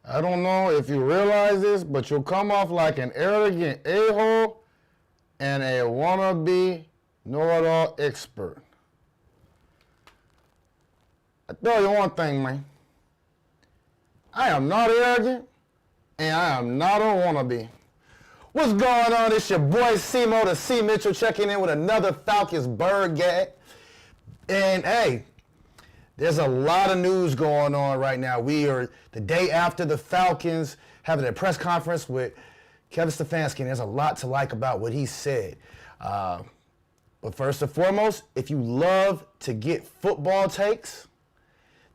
I don't know if you realize this, but you'll come off like an arrogant a-hole and a wannabe know-it-all expert. I tell you one thing, man. I am not arrogant, and I am not a wannabe. What's going on? It's your boy C-Mo, the C. Mitchell, checking in with another Falcons bird gag. And hey, there's a lot of news going on right now. We are the day after the Falcons having a press conference with Kevin Stefanski, and there's a lot to like about what he said. But first and foremost, if you love to get football takes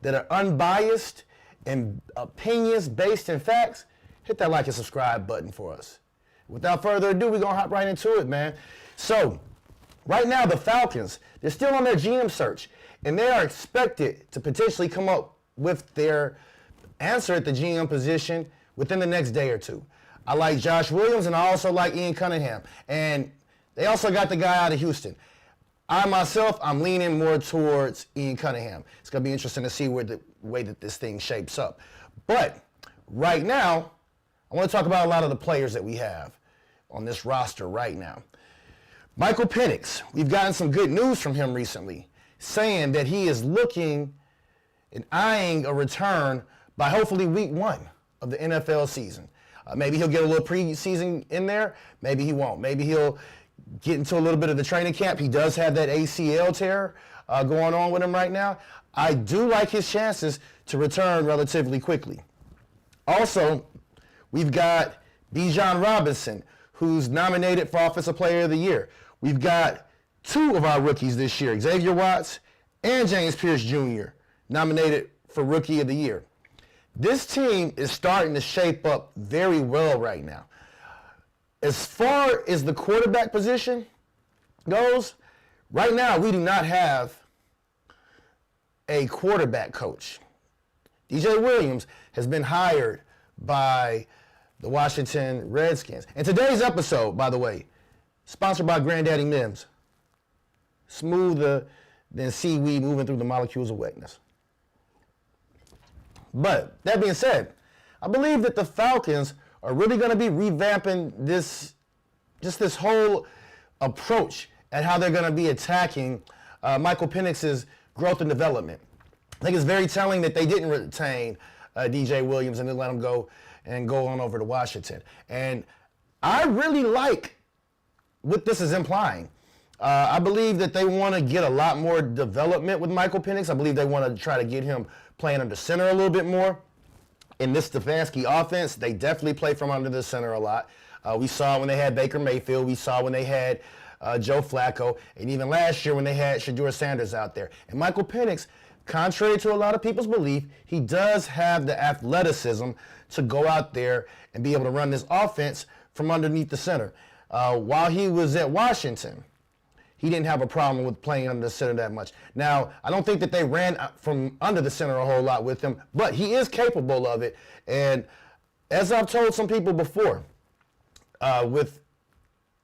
that are unbiased and opinions based in facts, hit that like and subscribe button for us. Without further ado, we're going to hop right into it, man. So, right now, the Falcons, they're still on their GM search, and they are expected to potentially come up with their answer at the GM position within the next day or two. I like Josh Williams, and I also like Ian Cunningham. And they also got the guy out of Houston. I'm leaning more towards Ian Cunningham. It's going to be interesting to see where the way that this thing shapes up. But right now, I want to talk about a lot of the players that we have on this roster right now. Michael Penix, we've gotten some good news from him recently, saying that he is looking and eyeing a return by hopefully week 1 of the NFL season. Maybe he'll get a little preseason in there. Maybe he won't. Maybe he'll get into a little bit of the training camp. He does have that ACL tear going on with him right now. I do like his chances to return relatively quickly. Also, we've got Bijan Robinson, who's nominated for Offensive Player of the Year. We've got 2 of our rookies this year, Xavier Watts and Pearce Jr., nominated for Rookie of the Year. This team is starting to shape up very well right now. As far as the quarterback position goes, right now we do not have a quarterback coach. DJ Williams has been hired by the Washington Redskins. And today's episode, by the way, sponsored by Granddaddy Mims. Smoother than seaweed moving through the molecules of wetness. But that being said, I believe that the Falcons are really going to be revamping this whole approach at how they're going to be attacking Michael Penix's growth and development. I think it's very telling that they didn't retain DJ Williams and then let him go on over to Washington. And I really like what this is implying. I believe that they want to get a lot more development with Michael Penix. I believe they want to try to get him playing under center a little bit more. In this Stefanski offense, they definitely play from under the center a lot. We saw when they had Baker Mayfield. We saw when they had Joe Flacco. And even last year when they had Shedeur Sanders out there. And Michael Penix, contrary to a lot of people's belief, he does have the athleticism to go out there and be able to run this offense from underneath the center. While he was at Washington, he didn't have a problem with playing under the center that much. Now, I don't think that they ran from under the center a whole lot with him, but he is capable of it. And as I've told some people before, with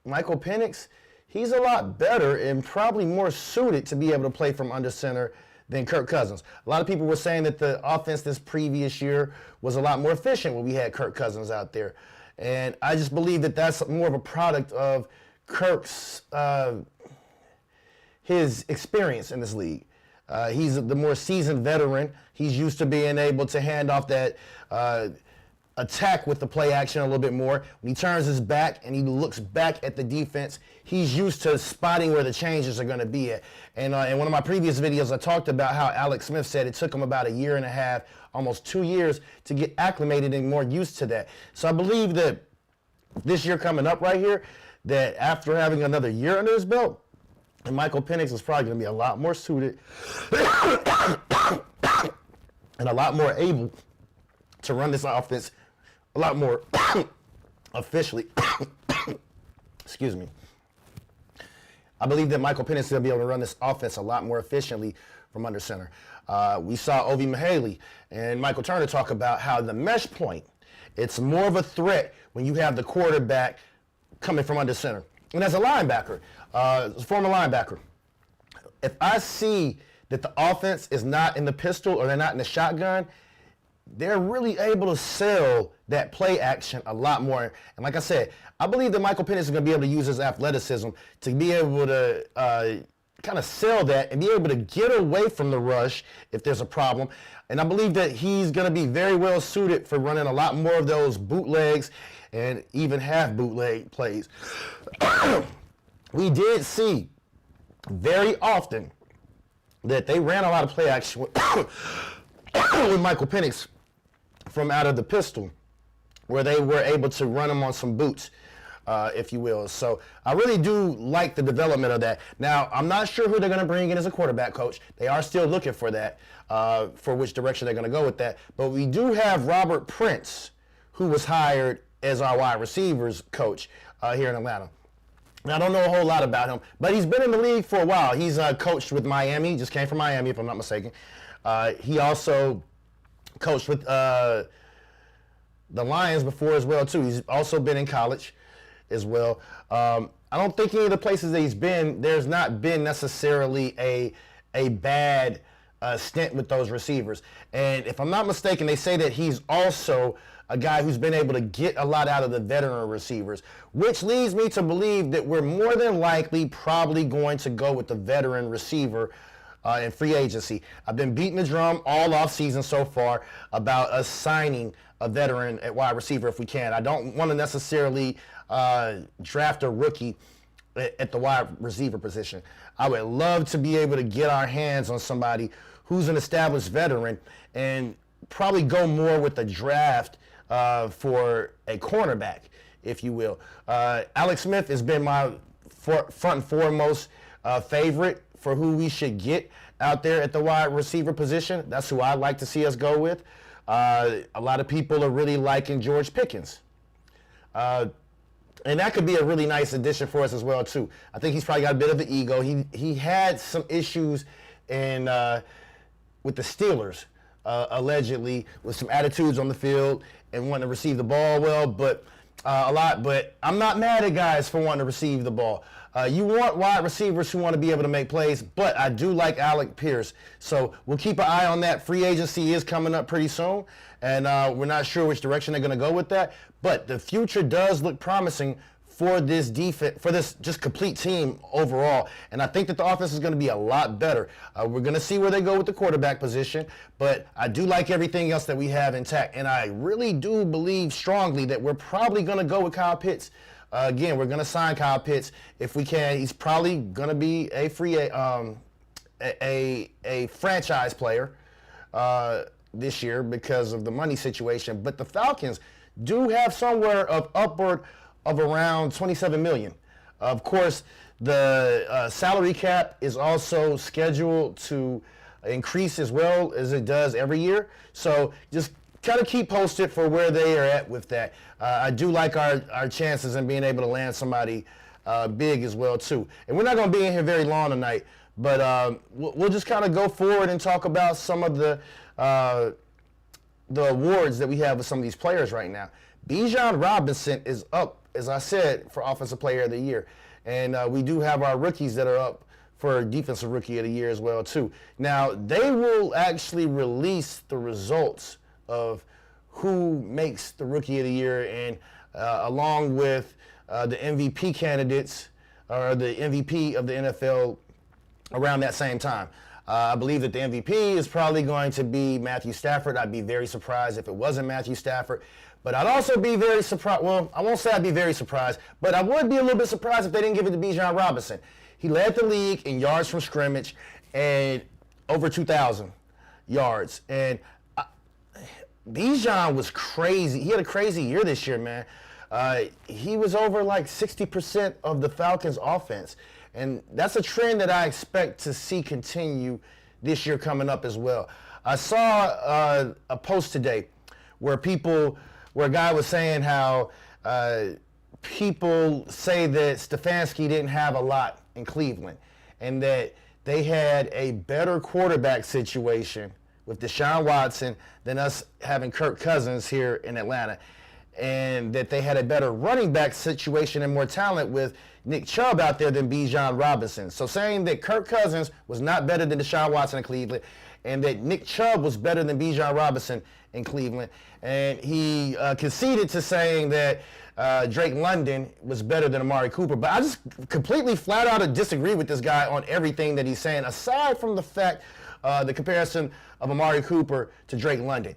Michael Penix, he's a lot better and probably more suited to be able to play from under center than Kirk Cousins. A lot of people were saying that the offense this previous year was a lot more efficient when we had Kirk Cousins out there. And I just believe that that's more of a product of Kirk's his experience in this league. He's the more seasoned veteran. He's used to being able to hand off that attack with the play action a little bit more. When he turns his back and he looks back at the defense, he's used to spotting where the changes are going to be at. And in one of my previous videos, I talked about how Alec Smith said it took him about 1.5 years, almost 2 years, to get acclimated and more used to that. So I believe that this year coming up right here, that after having another year under his belt, and Michael Penix is probably going to be a lot more suited and a lot more able to run this offense a lot more officially. Excuse me. I believe that Michael Penix is going to be able to run this offense a lot more efficiently from under center. We saw Ovi Mihaly and Michael Turner talk about how the mesh point, it's more of a threat when you have the quarterback coming from under center. And as a linebacker, former linebacker, if I see that the offense is not in the pistol or they're not in the shotgun, they're really able to sell that play action a lot more. And like I said, I believe that Michael Penix is going to be able to use his athleticism to be able to kind of sell that and be able to get away from the rush if there's a problem. And I believe that he's going to be very well suited for running a lot more of those bootlegs and even half bootleg plays. We did see very often that they ran a lot of play action with Michael Penix from out of the pistol, where they were able to run him on some boots, if you will. So I really do like the development of that. Now, I'm not sure who they're going to bring in as a quarterback coach. They are still looking for that, for which direction they're going to go with that. But we do have Robert Prince, who was hired as our wide receivers coach here in Atlanta. Now, I don't know a whole lot about him, but he's been in the league for a while. He's coached with Miami. He just came from Miami, if I'm not mistaken. He also coached with the Lions before as well, too. He's also been in college as well. I don't think any of the places that he's been, there's not been necessarily a bad stint with those receivers. And if I'm not mistaken, they say that he's also a guy who's been able to get a lot out of the veteran receivers, which leads me to believe that we're more than likely probably going to go with the veteran receiver in free agency. I've been beating the drum all offseason so far about us signing a veteran at wide receiver if we can. I don't want to necessarily draft a rookie at the wide receiver position. I would love to be able to get our hands on somebody who's an established veteran and probably go more with the draft for a cornerback, if you will. Alec Smith has been my front and foremost favorite for who we should get out there at the wide receiver position. That's who I'd like to see us go with. A lot of people are really liking George Pickens. And that could be a really nice addition for us as well, too. I think he's probably got a bit of an ego. He had some issues with the Steelers, allegedly, with some attitudes on the field and wanting to receive the ball well, but a lot. But I'm not mad at guys for wanting to receive the ball. You want wide receivers who want to be able to make plays, but I do like Alec Pierce. So we'll keep an eye on that. Free agency is coming up pretty soon, and we're not sure which direction they're going to go with that. But the future does look promising for this defense, for this just complete team overall. And I think that the offense is going to be a lot better. We're going to see where they go with the quarterback position, but I do like everything else that we have intact. And I really do believe strongly that we're probably going to go with Kyle Pitts. Again, we're going to sign Kyle Pitts if we can. He's probably going to be a franchise player this year because of the money situation. But the Falcons do have somewhere of upward of around $27 million. Of course, the salary cap is also scheduled to increase as well as it does every year. So just kind of keep posted for where they are at with that. I do like our chances in being able to land somebody big as well, too. And we're not going to be in here very long tonight, but we'll just kind of go forward and talk about some of the awards that we have with some of these players right now. Bijan Robinson is up, as I said, for Offensive Player of the Year. And we do have our rookies that are up for Defensive Rookie of the Year as well, too. Now, they will actually release the results of who makes the Rookie of the Year, and along with the MVP candidates, or the MVP of the NFL around that same time. I believe that the MVP is probably going to be Matthew Stafford. I'd be very surprised if it wasn't Matthew Stafford. But I'd also be very surprised. Well, I won't say I'd be very surprised, but I would be a little bit surprised if they didn't give it to Bijan Robinson. He led the league in yards from scrimmage and over 2,000 yards. And Bijan was crazy. He had a crazy year this year, man. He was over like 60% of the Falcons' offense. And that's a trend that I expect to see continue this year coming up as well. I saw a post today where a guy was saying how people say that Stefanski didn't have a lot in Cleveland and that they had a better quarterback situation with Deshaun Watson than us having Kirk Cousins here in Atlanta, and that they had a better running back situation and more talent with Nick Chubb out there than Bijan Robinson. So saying that Kirk Cousins was not better than Deshaun Watson in Cleveland and that Nick Chubb was better than Bijan Robinson in Cleveland, and he conceded to saying that Drake London was better than Amari Cooper. But I just completely flat out disagree with this guy on everything that he's saying, aside from the fact the comparison of Amari Cooper to Drake London.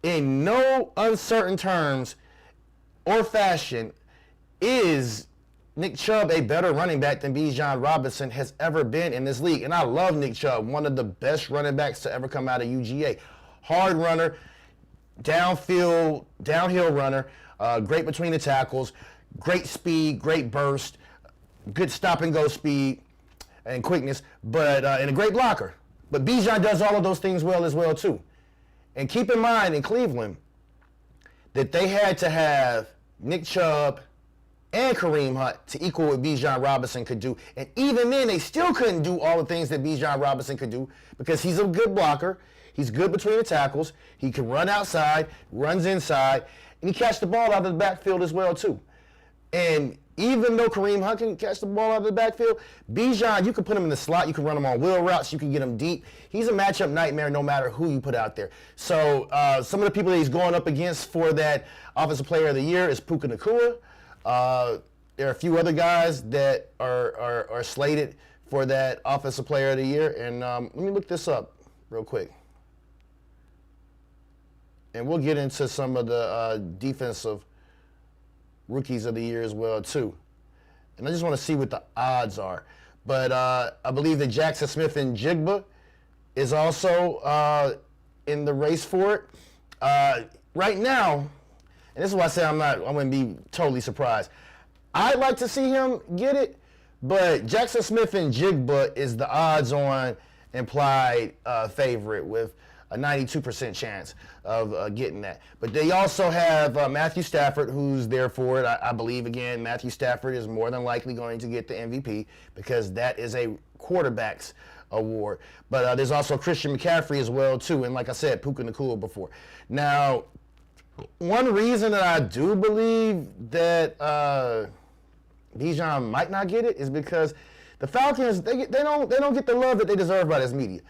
In no uncertain terms or fashion is Nick Chubb a better running back than Bijan Robinson has ever been in this league. And I love Nick Chubb, one of the best running backs to ever come out of UGA. Hard runner, downhill runner, great between the tackles, great speed, great burst, good stop and go speed and quickness, but and a great blocker. But Bijan does all of those things well as well too. And keep in mind in Cleveland that they had to have Nick Chubb and Kareem Hunt to equal what Bijan Robinson could do. And even then, they still couldn't do all the things that Bijan Robinson could do because he's a good blocker. He's good between the tackles. He can run outside, runs inside, and he catches the ball out of the backfield as well, too. And even though Kareem Hunt can catch the ball out of the backfield, Bijan, you can put him in the slot. You can run him on wheel routes. You can get him deep. He's a matchup nightmare no matter who you put out there. So some of the people that he's going up against for that Offensive Player of the Year is Puka Nacua. There are a few other guys that are slated for that Offensive Player of the Year. And let me look this up real quick. And we'll get into some of the defensive Rookies of the Year as well, too. And I just want to see what the odds are. But I believe that Jackson Smith-Njigba is also in the race for it. Right now, and this is why I say I wouldn't be totally surprised. I'd like to see him get it, but Jackson Smith-Njigba is the odds-on implied favorite with a 92% chance of getting that. But they also have Matthew Stafford, who's there for it. I believe, again, Matthew Stafford is more than likely going to get the MVP because that is a quarterback's award. But there's also Christian McCaffrey as well, too. And like I said, Puka Nacua before. Now, one reason that I do believe that Bijan might not get it is because the Falcons, they don't get the love that they deserve by this media.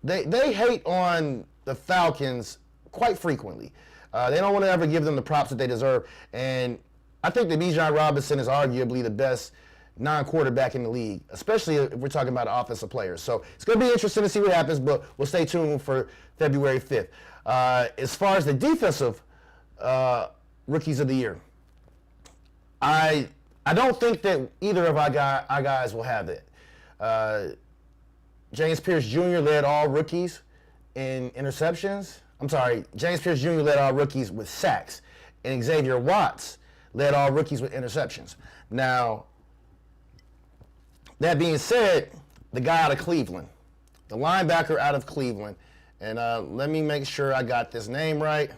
They hate on the Falcons quite frequently. They don't want to ever give them the props that they deserve. And I think that Bijan Robinson is arguably the best non-quarterback in the league, especially if we're talking about offensive players. So it's going to be interesting to see what happens, but we'll stay tuned for February 5th. As far as the defensive Rookies of the Year, I don't think that either of our guys will have it. James Pearce Jr. led all rookies in interceptions. I'm sorry, James Pearce Jr. led all rookies with sacks. And Xavier Watts led all rookies with interceptions. Now, that being said, the guy out of Cleveland, the linebacker out of Cleveland, and let me make sure I got this name right.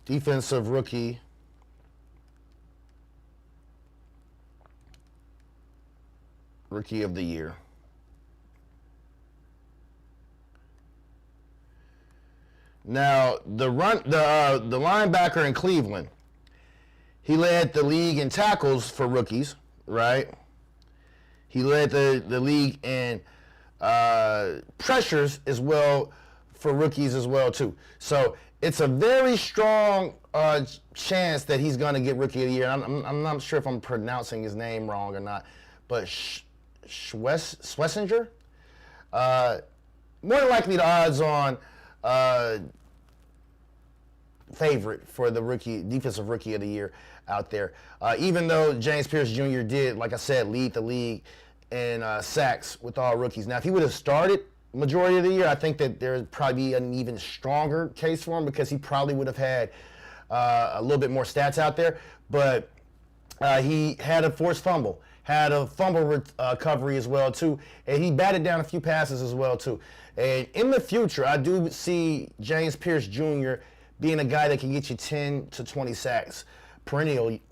Defensive Rookie of the Year. Now, the linebacker in Cleveland, he led the league in tackles for rookies, right? He led the league in pressures as well for rookies as well, too. So it's a very strong chance that he's going to get Rookie of the Year. I'm not sure if I'm pronouncing his name wrong or not, but Schlesinger, more than likely the odds-on favorite for the defensive Rookie of the Year out there. Even though James Pearce Jr. did, like I said, lead the league in sacks with all rookies. Now, if he would have started majority of the year, I think that there would probably be an even stronger case for him because he probably would have had a little bit more stats out there. But he had a forced fumble. Had a fumble recovery as well, too. And he batted down a few passes as well, too. And in the future, I do see James Pearce Jr. being a guy that can get you 10 to 20 sacks perennially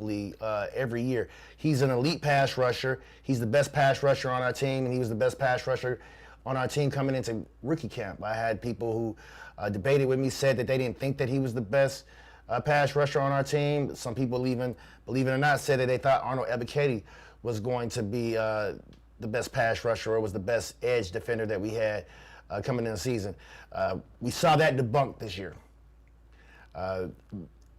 every year. He's an elite pass rusher. He's the best pass rusher on our team, and he was the best pass rusher on our team coming into rookie camp. I had people who debated with me, said that they didn't think that he was the best pass rusher on our team. Some people even, believe it or not, said that they thought Arnold Ebiketie was going to be the best pass rusher or was the best edge defender that we had coming in the season. We saw that debunked this year. And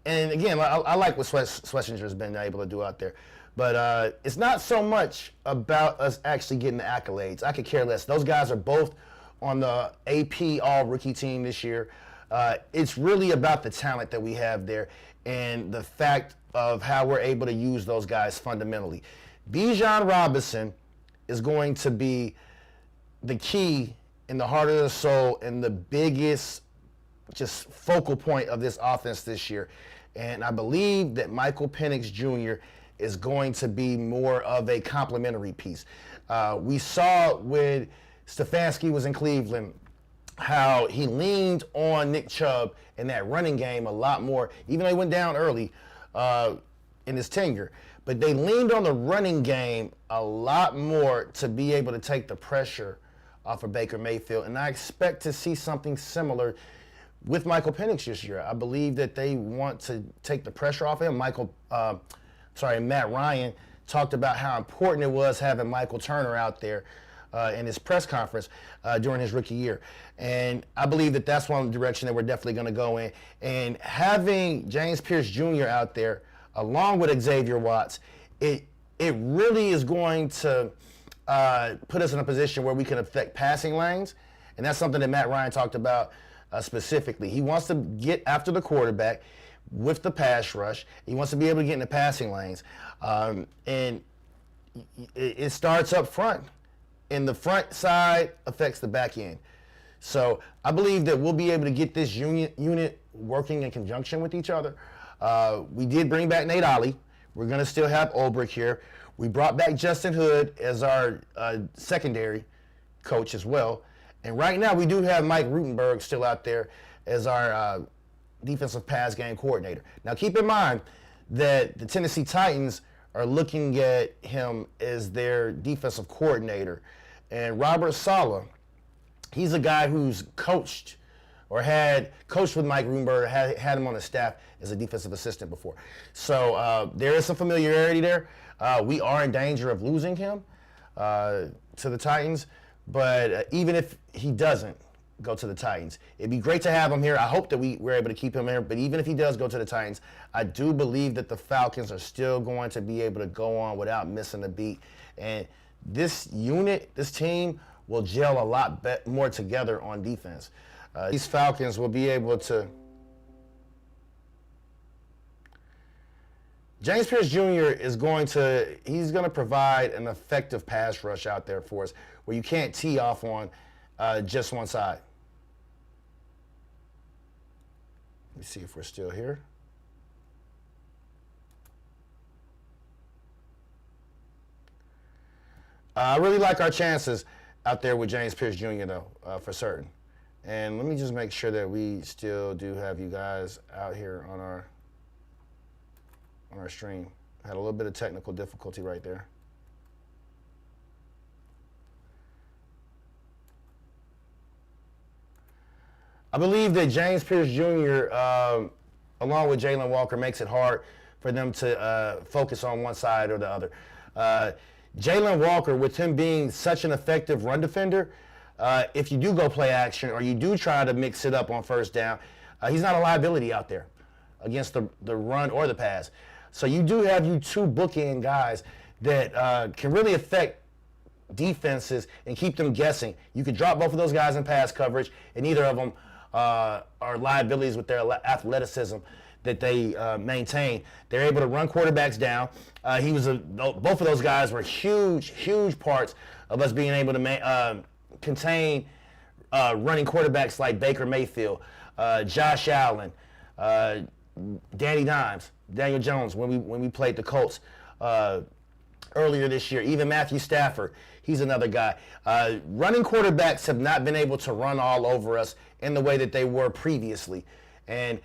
again, I like what Schlesinger's been able to do out there. But it's not so much about us actually getting the accolades. I could care less. Those guys are both on the AP All-Rookie team this year. It's really about the talent that we have there and the fact of how we're able to use those guys fundamentally. Bijan Robinson is going to be the key in the heart of the soul and the biggest just focal point of this offense this year. And I believe that Michael Penix Jr. is going to be more of a complementary piece. We saw when Stefanski was in Cleveland how he leaned on Nick Chubb in that running game a lot more, even though he went down early in his tenure. But they leaned on the running game a lot more to be able to take the pressure off of Baker Mayfield. And I expect to see something similar with Michael Penix this year. I believe that they want to take the pressure off him. Matt Ryan talked about how important it was having Michael Turner out there in his press conference during his rookie year. And I believe that that's one direction that we're definitely going to go in. And having James Pearce Jr. out there, along with Xavier Watts, it really is going to put us in a position where we can affect passing lanes. And that's something that Matt Ryan talked about specifically. He wants to get after the quarterback with the pass rush. He wants to be able to get in the passing lanes. And it starts up front. And the front side affects the back end. So I believe that we'll be able to get this unit working in conjunction with each other. We did bring back Nate Ollie. We're going to still have Ulbrich here. We brought back Justin Hood as our secondary coach as well. And right now we do have Mike Rutenberg still out there as our defensive pass game coordinator. Now keep in mind that the Tennessee Titans are looking at him as their defensive coordinator. And Robert Saleh, he's a guy who's coached or had coached with Mike Rutenberg, had him on his staff as a defensive assistant before. So there is some familiarity there. We are in danger of losing him to the Titans, but even if he doesn't go to the Titans, it'd be great to have him here. I hope that we're able to keep him here, but even if he does go to the Titans, I do believe that the Falcons are still going to be able to go on without missing a beat. And this unit, this team, will gel a lot more together on defense. These Falcons will be able to. James Pearce Jr. he's going to provide an effective pass rush out there for us where you can't tee off on just one side. Let me see if we're still here. I really like our chances out there with James Pearce Jr. though, for certain. And let me just make sure that we still do have you guys out here on our stream. Had a little bit of technical difficulty right there. I believe that James Pearce Jr., along with Jalen Walker, makes it hard for them to focus on one side or the other. Jalen Walker, with him being such an effective run defender, if you do go play action or you do try to mix it up on first down, he's not a liability out there against the run or the pass. So you do have two bookend guys that can really affect defenses and keep them guessing. You could drop both of those guys in pass coverage, and neither of them are liabilities with their athleticism that they maintain. They're able to run quarterbacks down. Both of those guys were huge parts of us being able to contain running quarterbacks like Baker Mayfield, Josh Allen, Danny Dimes, Daniel Jones when we played the Colts earlier this year. Even Matthew Stafford, he's another guy. Running quarterbacks have not been able to run all over us in the way that they were previously. And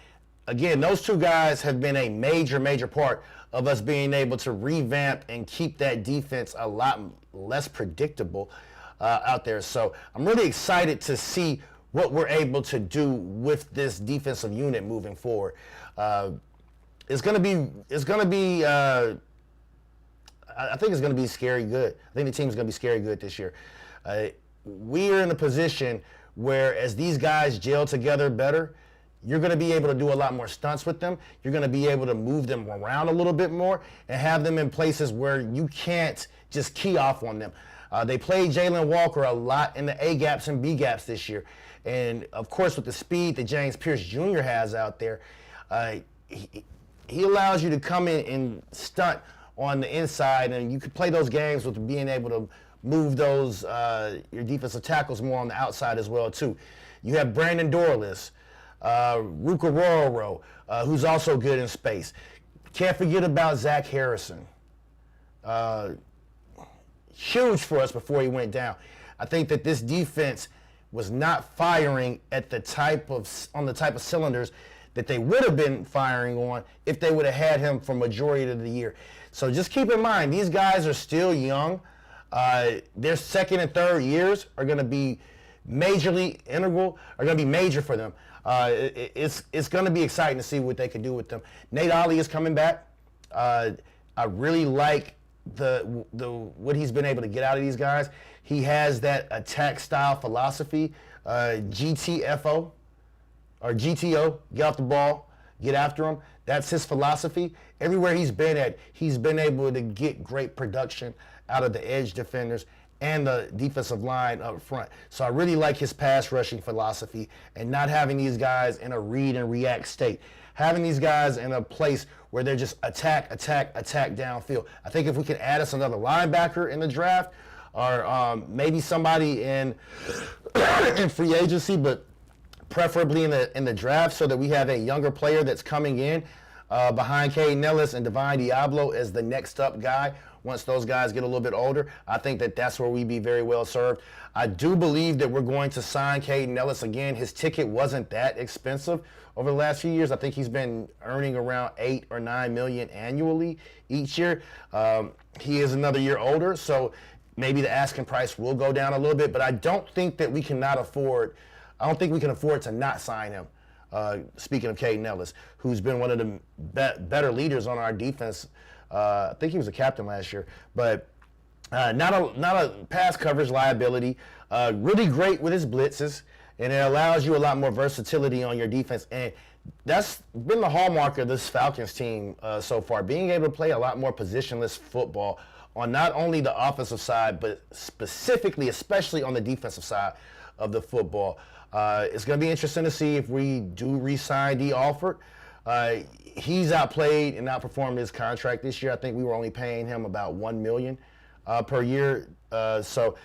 again, those two guys have been a major part of us being able to revamp and keep that defense a lot less predictable out there. So I'm really excited to see what we're able to do with this defensive unit moving forward. It's going to be I think it's going to be scary good. I think the team's going to be scary good this year. We are in a position where as these guys gel together better, you're going to be able to do a lot more stunts with them. You're going to be able to move them around a little bit more and have them in places where you can't just key off on them. They played Jalen Walker a lot in the A gaps and B gaps this year. And of course, with the speed that James Pearce Jr. has out there, he allows you to come in and stunt on the inside, and you could play those games with being able to move those your defensive tackles more on the outside as well too. You have Brandon Dorless, Ruka Roro, who's also good in space. Can't forget about Zach Harrison. Huge for us before he went down. I think that this defense was not firing at on the type of cylinders that they would have been firing on if they would have had him for majority of the year. So just keep in mind, these guys are still young. Their second and third years are going to be majorly integral, are going to be major for them. It's going to be exciting to see what they can do with them. Nate Ollie is coming back. I really like what he's been able to get out of these guys. He has that attack style philosophy, GTFO or GTO, get off the ball, get after him. That's his philosophy. Everywhere he's been at, he's been able to get great production out of the edge defenders and the defensive line up front. So I really like his pass rushing philosophy and not having these guys in a read and react state. Having these guys in a place where they're just attack downfield. I think if we can add us another linebacker in the draft or maybe somebody in free agency, but preferably in the draft so that we have a younger player that's coming in behind Caden Ellis and Divine Diablo as the next up guy. Once those guys get a little bit older, I think that that's where we'd be very well served. I do believe that we're going to sign Caden Ellis again. His ticket wasn't that expensive over the last few years. I think he's been earning around $8 or $9 million annually each year. He is another year older, so maybe the asking price will go down a little bit, but I don't think that we can afford to not sign him. Speaking of Caden Ellis, who's been one of the better leaders on our defense. I think he was a captain last year, but not a pass coverage liability. Really great with his blitzes, and it allows you a lot more versatility on your defense. And that's been the hallmark of this Falcons team so far, being able to play a lot more positionless football on not only the offensive side, but especially on the defensive side of the football. It's going to be interesting to see if we do re-sign D. Alford. He's outplayed and outperformed his contract this year. I think we were only paying him about $1 million per year. So,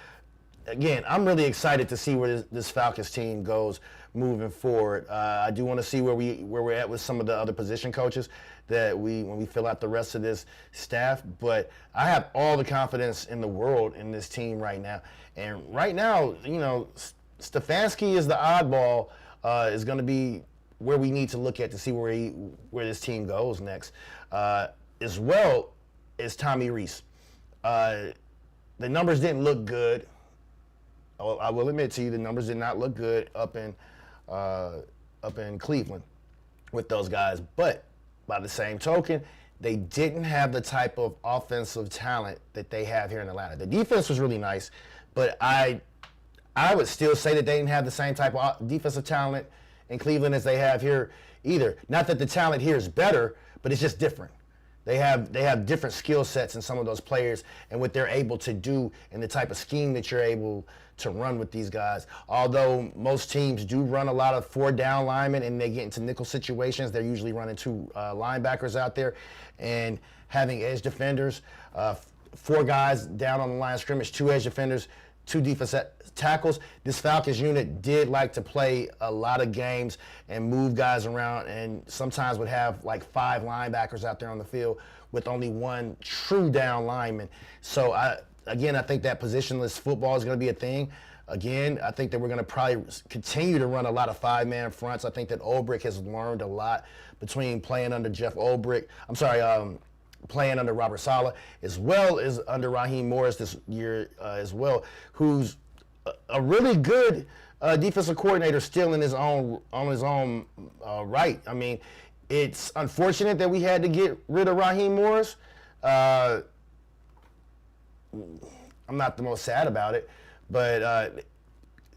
again, I'm really excited to see where this Falcons team goes moving forward. I do want to see where we're at with some of the other position coaches when we fill out the rest of this staff. But I have all the confidence in the world in this team right now. And right now, Stefanski is the oddball. Is going to be where we need to look at to see where this team goes next, as well as Tommy Rees. The numbers didn't look good. I will admit to you, the numbers did not look good up in Cleveland with those guys. But by the same token, they didn't have the type of offensive talent that they have here in Atlanta. The defense was really nice, but I would still say that they didn't have the same type of defensive talent in Cleveland as they have here either. Not that the talent here is better, but it's just different. They have different skill sets in some of those players and what they're able to do and the type of scheme that you're able to run with these guys. Although most teams do run a lot of 4-down linemen and they get into nickel situations, they're usually running 2 linebackers out there and having edge defenders, 4 guys down on the line of scrimmage, 2 edge defenders, 2 defensive tackles. This Falcons unit did like to play a lot of games and move guys around, and sometimes would have like 5 linebackers out there on the field with only 1 true down lineman. So I think that positionless football is going to be a thing. Again, I think that we're going to probably continue to run a lot of 5-man fronts. I think that Olbrich has learned a lot between playing under playing under Robert Saleh, as well as under Raheem Morris this year as well, who's a really good defensive coordinator still on his own right. I mean, it's unfortunate that we had to get rid of Raheem Morris. I'm not the most sad about it, but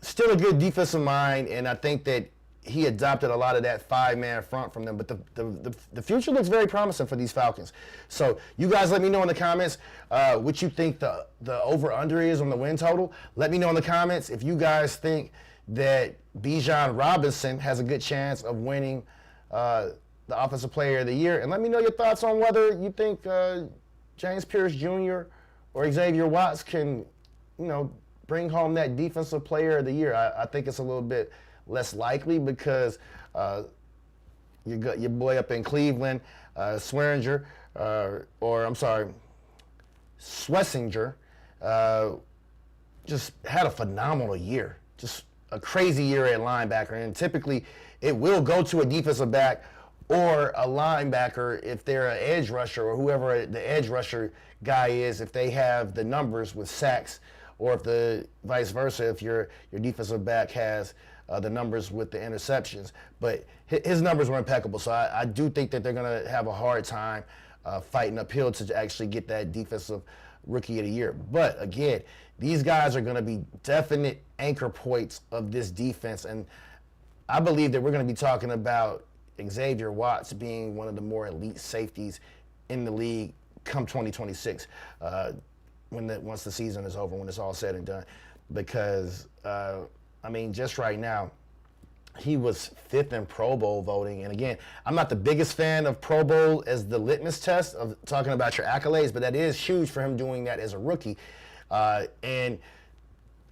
still a good defensive mind, and I think that he adopted a lot of that five-man front from them. But the future looks very promising for these Falcons. So you guys let me know in the comments what you think the over-under is on the win total. Let me know in the comments if you guys think that Bijan Robinson has a good chance of winning the Offensive Player of the Year. And let me know your thoughts on whether you think James Pearce Jr. or Xavier Watts can, bring home that Defensive Player of the Year. I think it's a little bit less likely because your boy up in Cleveland, Swessinger, just had a phenomenal year. Just a crazy year at linebacker. And typically it will go to a defensive back or a linebacker if they're an edge rusher or whoever the edge rusher guy is, if they have the numbers with sacks, or if the vice versa, if your defensive back has the numbers with the interceptions. But his numbers were impeccable, so I do think that they're going to have a hard time fighting uphill to actually get that Defensive Rookie of the Year. But again, these guys are going to be definite anchor points of this defense, and I believe that we're going to be talking about Xavier Watts being one of the more elite safeties in the league come 2026, once the season is over, when it's all said and done. Because, just right now, he was 5th in Pro Bowl voting. And again, I'm not the biggest fan of Pro Bowl as the litmus test of talking about your accolades, but that is huge for him doing that as a rookie. I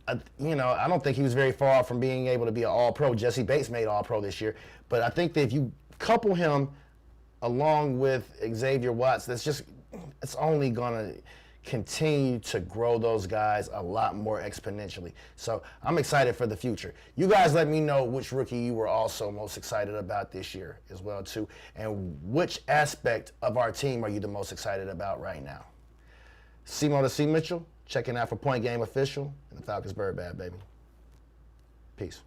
don't think he was very far from being able to be an All-Pro. Jesse Bates made All-Pro this year. But I think that if you couple him along with Xavier Watts, it's only going to continue to grow those guys a lot more exponentially. So I'm excited for the future. You guys let me know which rookie you were also most excited about this year as well too, and which aspect of our team are you the most excited about right now. C-Mo to C. Mitchell, checking out for Point Game Official and the Falcons Bird Bad, baby. Peace.